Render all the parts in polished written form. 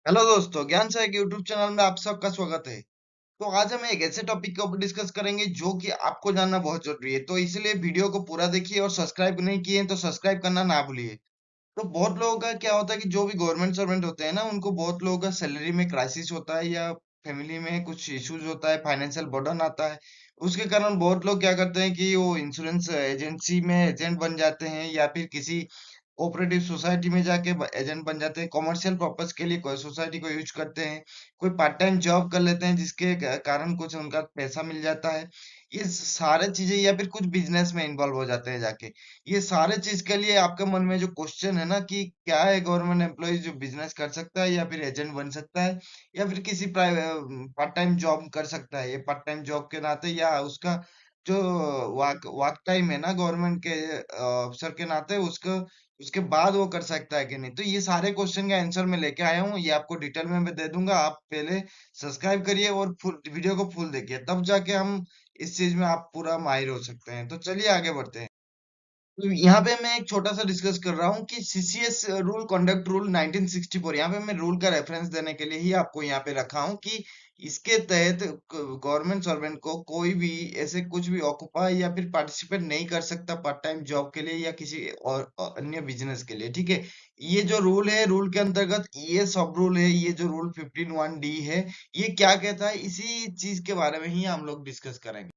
Hello दोस्तों, ज्ञान सहायक यूट्यूब चैनल में आप सबका स्वागत है। तो आज हम एक ऐसे टॉपिक के ऊपर डिस्कस करेंगे जो कि आपको जानना बहुत जरूरी है। तो इसलिए वीडियो को पूरा देखिए और सब्सक्राइब नहीं किए हैं तो सब्सक्राइब करना ना भूलिए। तो बहुत लोगों का क्या होता है कि जो भी गवर्नमेंट सर्वेंट होते हैं ना, उनको बहुत लोगों का सैलरी में क्राइसिस होता है या फैमिली में कुछ इश्यूज होता है, फाइनेंशियल बर्डन आता है। उसके कारण बहुत लोग क्या करते हैं कि वो इंश्योरेंस एजेंसी में एजेंट बन जाते हैं या फिर किसी कोऑपरेटिव सोसाइटी में जाके एजेंट बन जाते हैं। कॉमर्शियल पर्पस के लिए कोई सोसाइटी को यूज करते हैं। कोई पार्ट टाइम जॉब कर लेते हैं जिसके कारण कुछ उनका पैसा मिल जाता है। ये सारे चीजें या फिर कुछ बिजनेस में इन्वॉल्व हो जाते हैं जाके। ये सारे चीज के लिए आपके मन में जो क्वेश्चन है ना कि क्या है, गवर्नमेंट एम्प्लॉय जो बिजनेस कर सकता है या फिर एजेंट बन सकता है या फिर किसी पार्ट टाइम जॉब कर सकता है। ये पार्ट टाइम जॉब के नाते या उसका जो वाक वाक टाइम है ना गवर्नमेंट के अफसर के नाते उसका उसके बाद वो कर सकता है कि नहीं। तो ये सारे क्वेश्चन का आंसर मैं लेके आया हूँ, ये आपको डिटेल में मैं दे दूंगा। आप पहले सब्सक्राइब करिए और फुल वीडियो को फुल देखिए, तब जाके हम इस चीज में आप पूरा माहिर हो सकते हैं। तो चलिए आगे बढ़ते हैं। तो यहाँ पे मैं एक छोटा सा डिस्कस कर रहा हूँ कि सीसीएस रूल, कंडक्ट रूल 1964। यहाँ पे मैं रूल का रेफरेंस देने के लिए ही आपको यहाँ पे रखा हूँ कि इसके तहत गवर्नमेंट सर्वेंट को कोई भी ऐसे कुछ भी ऑक्युपाई या फिर पार्टिसिपेट नहीं कर सकता पार्ट टाइम जॉब के लिए या किसी और अन्य बिजनेस के लिए। ठीक है, ये जो रूल है, रूल के अंतर्गत ये सब रूल है, ये जो रूल 15(1)(d है, ये क्या कहता है, इसी चीज के बारे में ही हम लोग डिस्कस करेंगे।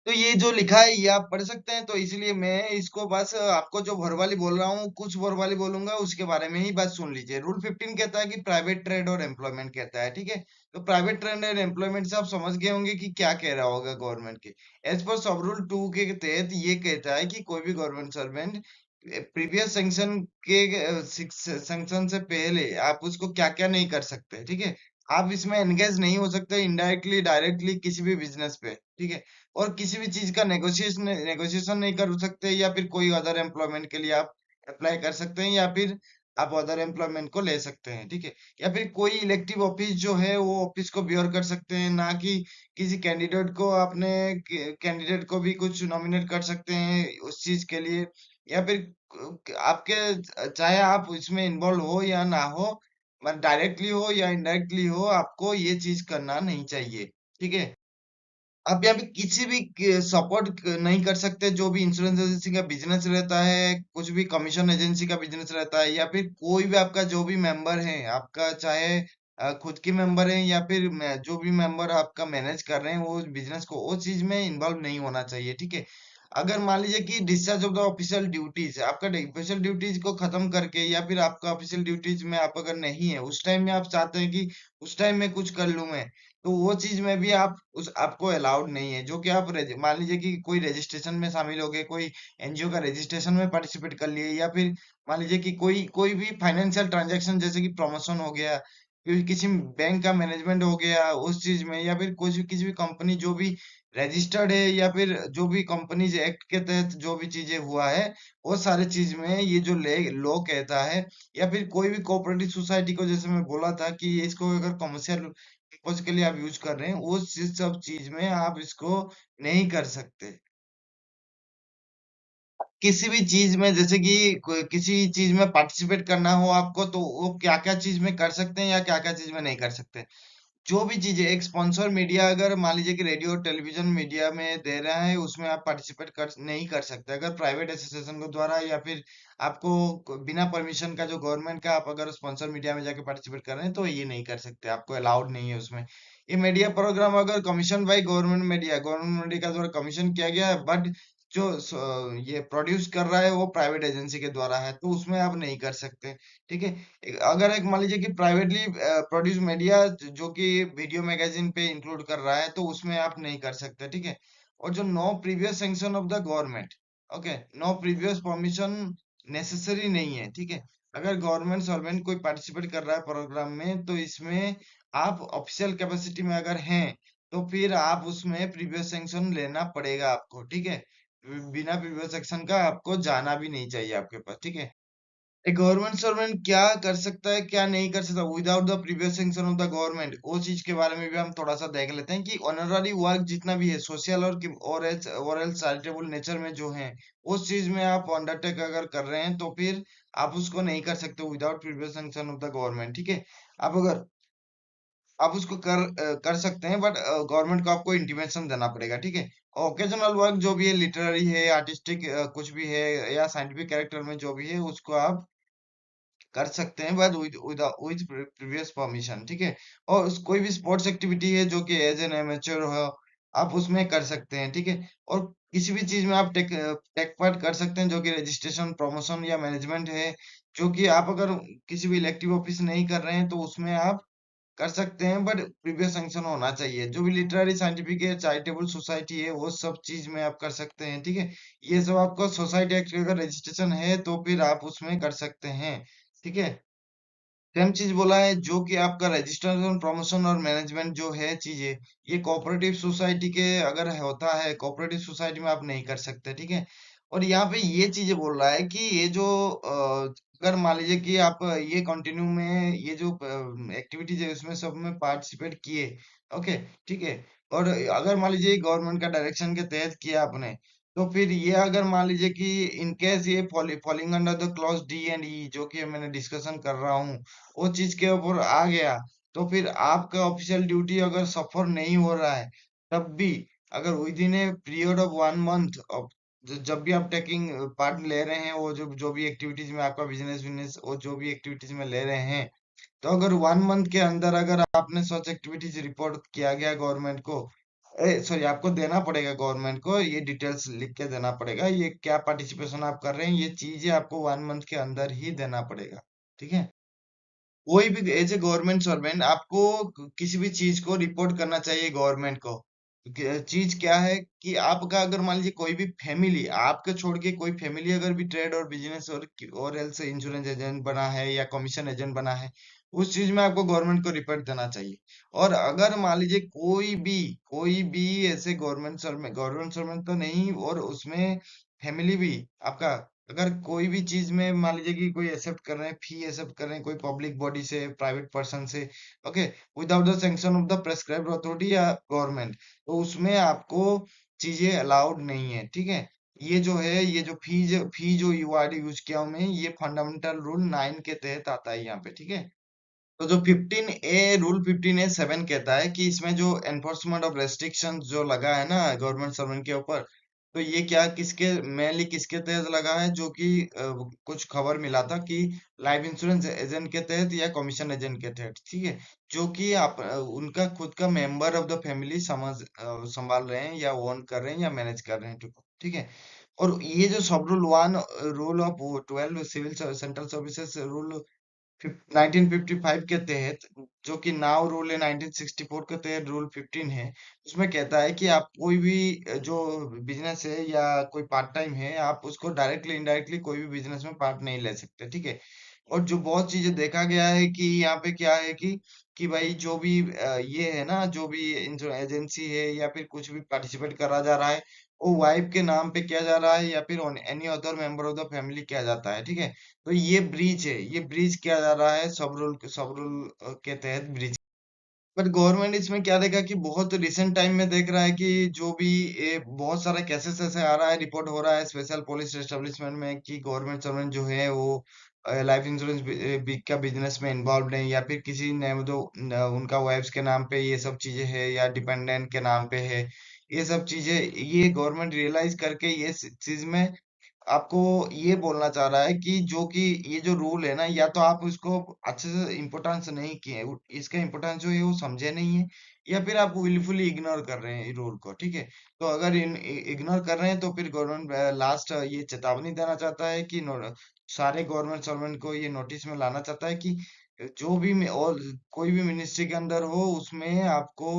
तो ये जो लिखा है ये आप पढ़ सकते हैं। तो इसलिए मैं इसको बस आपको जो वर्बली बोल रहा हूँ, कुछ वर्बली बोलूंगा, उसके बारे में ही बस सुन लीजिए। रूल 15 कहता है कि प्राइवेट ट्रेड और एम्प्लॉयमेंट कहता है। ठीक है, तो प्राइवेट ट्रेड और एम्प्लॉयमेंट से आप समझ गए होंगे कि क्या कह रहा होगा गवर्नमेंट के। एज पर सब रूल 2 के तहत ये कहता है कि कोई भी गवर्नमेंट सर्वेंट प्रीवियस सैंक्शन के सैंक्शन से पहले आप उसको क्या क्या नहीं कर सकते। ठीक है, आप इसमें एंगेज नहीं हो सकते इनडायरेक्टली डायरेक्टली किसी भी बिजनेस पे। ठीक है, और किसी भी चीज का नेगोशिएशन नहीं कर सकते या फिर कोई अदर एम्प्लॉयमेंट के लिए आप अप्लाई कर सकते हैं या फिर आप अदर एम्प्लॉयमेंट को ले सकते हैं। ठीक है, या फिर कोई इलेक्टिव ऑफिस जो है वो ऑफिस को बियर कर सकते हैं, ना कि किसी कैंडिडेट को अपने कैंडिडेट को भी कुछ नॉमिनेट कर सकते हैं उस चीज के लिए। या फिर आपके चाहे आप इसमें इन्वॉल्व हो या ना हो, डायरेक्टली हो या इनडायरेक्टली हो, आपको ये चीज करना नहीं चाहिए। ठीक है, आप यहाँ पे किसी भी सपोर्ट नहीं कर सकते। जो भी इंश्योरेंस एजेंसी का बिजनेस रहता है, कुछ भी कमीशन एजेंसी का बिजनेस रहता है, या फिर कोई भी आपका जो भी मेंबर है आपका, चाहे खुद के मेंबर है या फिर जो भी मेंबर आपका मैनेज कर रहे हैं वो बिजनेस को, वो चीज में इन्वॉल्व नहीं होना चाहिए। ठीक है, अगर मान लीजिए कि discharge of the official duties, आपका ऑफिशियल ड्यूटीज को खत्म करके या फिर आपका ऑफिशियल ड्यूटीज में आप अगर नहीं है उस टाइम में, आप चाहते हैं कि उस टाइम में कुछ कर लूं मैं, तो वो चीज में भी आप उस आपको अलाउड नहीं है। जो कि आप मान लीजिए कि कोई रजिस्ट्रेशन में शामिल हो गए, कोई एनजीओ का रजिस्ट्रेशन में पार्टिसिपेट कर लिए, या फिर मान लीजिए कि कोई कोई भी फाइनेंशियल ट्रांजैक्शन जैसे कि प्रमोशन हो गया, फिर किसी बैंक का मैनेजमेंट हो गया उस चीज में, या फिर कुछ किसी भी कंपनी जो भी रजिस्टर्ड है या फिर जो भी कंपनीज एक्ट के तहत जो भी चीजें हुआ है, वो सारे चीज में ये जो लॉ कहता है, या फिर कोई भी कोऑपरेटिव सोसाइटी को, जैसे मैं बोला था कि इसको अगर कमर्शियल पर्पज के लिए आप यूज कर रहे हैं, उस सब चीज में आप इसको नहीं कर सकते। किसी भी चीज में जैसे कि किसी चीज में पार्टिसिपेट करना हो आपको, तो वो क्या क्या चीज में कर सकते हैं या क्या क्या चीज में नहीं कर सकते। जो भी चीजें, एक स्पॉन्सर मीडिया अगर मान लीजिए कि रेडियो टेलीविजन मीडिया में दे रहा है, उसमें आप पार्टिसिपेट कर नहीं कर सकते। अगर प्राइवेट एसोसिएशन के द्वारा या फिर आपको बिना परमिशन का जो गवर्नमेंट का आप अगर स्पॉन्सर मीडिया में जाके पार्टिसिपेट कर रहे हैं तो ये नहीं कर सकते, आपको अलाउड नहीं है उसमें। ये मीडिया प्रोग्राम अगर कमीशन बाई गवर्नमेंट मीडिया के द्वारा कमीशन किया गया है, बट जो ये प्रोड्यूस कर रहा है वो प्राइवेट एजेंसी के द्वारा है, तो उसमें आप नहीं कर सकते। ठीक है, अगर एक मान लीजिए कि प्राइवेटली प्रोड्यूस मीडिया जो कि वीडियो मैगजीन पे इंक्लूड कर रहा है, तो उसमें आप नहीं कर सकते। ठीक है, और जो no previous sanction of the government, okay, no previous permission necessary नहीं है। ठीक है, अगर गवर्नमेंट सर्वेंट कोई पार्टिसिपेट कर रहा है प्रोग्राम में, तो इसमें आप ऑफिशियल कैपेसिटी में अगर हैं, तो फिर आप उसमें प्रीवियस सैंक्शन लेना पड़ेगा आपको। ठीक है, बिना प्रीवियस सेक्शन का आपको जाना भी नहीं चाहिए आपके पास। ठीक है, गवर्नमेंट सर्वेंट क्या कर सकता है क्या नहीं कर सकता without the previous sanction of the government, वो चीज के बारे में भी हम थोड़ा सा देख लेते हैं कि ऑनररी वर्क जितना भी है सोशल और एल्स चैरिटेबल नेचर में जो है उस चीज में आप अंडरटेक अगर कर रहे हैं तो फिर आप उसको नहीं कर सकते without previous sanction of the government. ठीक है, आप उसको कर सकते हैं बट गवर्नमेंट को आपको इंटीमेशन देना पड़ेगा। ठीक है, ओकेजनल वर्क जो भी है लिटरेरी है आर्टिस्टिक कुछ भी है या साइंटिफिक कैरेक्टर में जो भी है उसको आप कर सकते हैं बट विद प्रीवियस परमिशन। ठीक है, और कोई भी स्पोर्ट्स एक्टिविटी है जो कि एज एन एमेच्योर हो आप उसमें कर सकते हैं। ठीक है, और किसी भी चीज में आप टेक पार्ट कर सकते हैं जो कि रजिस्ट्रेशन प्रमोशन या मैनेजमेंट है, जो कि आप अगर किसी भी इलेक्टिव ऑफिस नहीं कर रहे हैं तो उसमें आप कर सकते हैं बट प्रीवियस सैंक्शन होना चाहिए। जो भी लिटरेरी साइंटिफिक है चैरिटेबल सोसाइटी है वो सब चीज में आप कर सकते हैं। ठीक है, ये सब आपका सोसाइटी एक्ट का अगर रजिस्ट्रेशन है तो फिर आप उसमें कर सकते हैं। ठीक है, सेम चीज बोला है जो कि आपका रजिस्ट्रेशन प्रमोशन और मैनेजमेंट जो है चीजें ये कोऑपरेटिव सोसाइटी के अगर होता है कोऑपरेटिव सोसाइटी में आप नहीं कर सकते। ठीक है, और यहाँ पे ये चीजें बोल रहा है कि ये जो अगर मान लीजिए कि आप ये कंटिन्यू में ये जो एक्टिविटीज है उसमें सब में पार्टिसिपेट किए। ओके, ठीक है, और अगर मान लीजिए गवर्नमेंट का डायरेक्शन के तहत किया आपने तो फिर ये अगर मान लीजिए कि इन केस ये falling under the clause D and E जो कि मैंने डिस्कशन कर रहा हूँ वो चीज के ऊपर आ गया तो फिर आपका ऑफिशियल ड्यूटी अगर सफर नहीं हो रहा है तब भी अगर with in a period of 1 month जब भी आप टेकिंग पार्ट ले रहे हैं वो जो जो भी एक्टिविटीज में आपका बिजनेस बिजनेस वो जो भी एक्टिविटीज में ले रहे हैं तो अगर 1 मंथ के अंदर अगर आपने सच एक्टिविटीज रिपोर्ट किया गया गवर्नमेंट को सॉरी आपको देना पड़ेगा गवर्नमेंट को ये डिटेल्स लिख के देना पड़ेगा ये क्या पार्टिसिपेशन आप कर रहे हैं ये चीजें आपको 1 मंथ के अंदर ही देना पड़ेगा। ठीक है, कोई भी एज ए गवर्नमेंट सर्वेंट आपको किसी भी चीज को रिपोर्ट करना चाहिए गवर्नमेंट को। चीज क्या है कि आपका अगर मान लीजिए कोई भी फैमिली आपके छोड़ के कोई फैमिली अगर भी ट्रेड और बिजनेस और एल्स इंश्योरेंस एजेंट बना है या कमीशन एजेंट बना है उस चीज में आपको गवर्नमेंट को रिपोर्ट देना चाहिए। और अगर मान लीजिए कोई भी ऐसे गवर्नमेंट सर्वेंट तो नहीं और उसमें फैमिली भी आपका अगर कोई भी चीज में मान लीजिए कि कोई एक्सेप्ट कर रहे हैं फी एक्सेप्ट कर रहे हैं कोई पब्लिक बॉडी से प्राइवेट पर्सन से okay without the sanction of the prescribed authority या गवर्नमेंट तो उसमें आपको चीजें अलाउड नहीं है। ठीक है, ये जो है ये जो फी जो यूआरडी यूज किया हूं मैं ये फंडामेंटल रूल 9 के तहत आता है यहाँ पे। ठीक है, तो जो 15A रूल 15A 7 कहता है कि इसमें जो एनफोर्समेंट ऑफ रेस्ट्रिक्शन जो लगा है ना गवर्नमेंट सर्वेंट के ऊपर तो ये क्या किसके मेनली किसके तहत लगा है जो कि कुछ खबर मिला था कि लाइफ इंश्योरेंस एजेंट के तहत या कमीशन एजेंट के तहत। ठीक है, जो कि आप उनका खुद का मेंबर ऑफ द फैमिली संभाल रहे हैं या ओन कर रहे हैं या मैनेज कर रहे हैं। ठीक है, और ये जो सब rule 1 rule of 12 civil central services rule 1955 के तहत जो कि नाउ रूल है 1964 के तहत रूल 15 है उसमें कहता है कि आप कोई भी जो बिजनेस है या कोई पार्ट टाइम है आप उसको डायरेक्टली इनडायरेक्टली कोई भी बिजनेस में पार्ट नहीं ले सकते। ठीक है, और जो बहुत चीजें देखा गया है कि यहाँ पे क्या है कि भाई जो भी ये है ना जो भी एजेंसी है या फिर कुछ भी पार्टिसिपेट करा जा रहा है वो वाइफ के नाम पे किया जा रहा है या फिर any other member of the family किया जाता है। ठीक है, तो ये ब्रीच है ये ब्रीच किया जा रहा है सब रूल के तहत ब्रीच। बट गवर्नमेंट इसमें क्या देखा कि बहुत रिसेंट टाइम में देख रहा है कि जो भी ये बहुत सारा केसेस ऐसे आ रहा है रिपोर्ट हो रहा है स्पेशल पुलिस एस्टेब्लिशमेंट में कि गवर्नमेंट सर्वेंट जो है वो लाइफ इंश्योरेंस का बिजनेस में इन्वॉल्व है या फिर किसी ने जो उनका वाइफ्स के नाम पे ये सब चीजें है या डिपेंडेंट के नाम पे है ये सब चीजें ये गवर्नमेंट रियलाइज करके ये चीज में आपको ये बोलना चाह रहा है कि जो कि ये जो रूल है ना या तो आप उसको अच्छे से इम्पोर्टेंस नहीं किए इसका इम्पोर्टेंस जो है वो समझे नहीं है या फिर आप विलफुली इग्नोर कर रहे हैं रूल को। ठीक है, तो अगर इन इग्नोर कर रहे हैं तो फिर गवर्नमेंट लास्ट ये चेतावनी देना चाहता है कि सारे गवर्नमेंट सर्वेंट को ये नोटिस में लाना चाहता है कि जो भी और कोई भी मिनिस्ट्री के अंदर हो उसमें आपको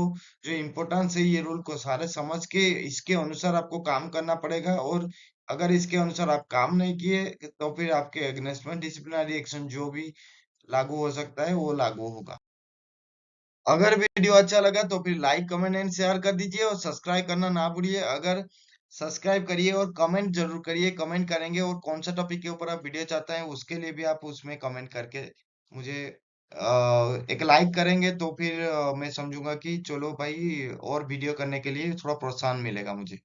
जो इम्पोर्टेंस है ये रूल को सारे समझ के इसके अनुसार आपको काम करना पड़ेगा। और अगर इसके अनुसार आप काम नहीं किए तो फिर आपके अगेंस्ट में डिसिप्लिनरी एक्शन जो भी लागू हो सकता है वो लागू होगा। अगर वीडियो अच्छा लगा तो फिर लाइक कमेंट एंड शेयर कर दीजिए और सब्सक्राइब करना ना भूलिए। अगर सब्सक्राइब करिए और कमेंट ज़रूर करिए। कमेंट करेंगे और कौन-सा टॉपिक के ऊपर आप वीडियो चाहते हैं, उसके लिए भी आप उसमें कमेंट करके मुझे एक लाइक करेंगे तो फिर मैं समझूँगा कि चलो भाई और वीडियो करने के लिए थोड़ा प्रोत्साहन मिलेगा मुझे।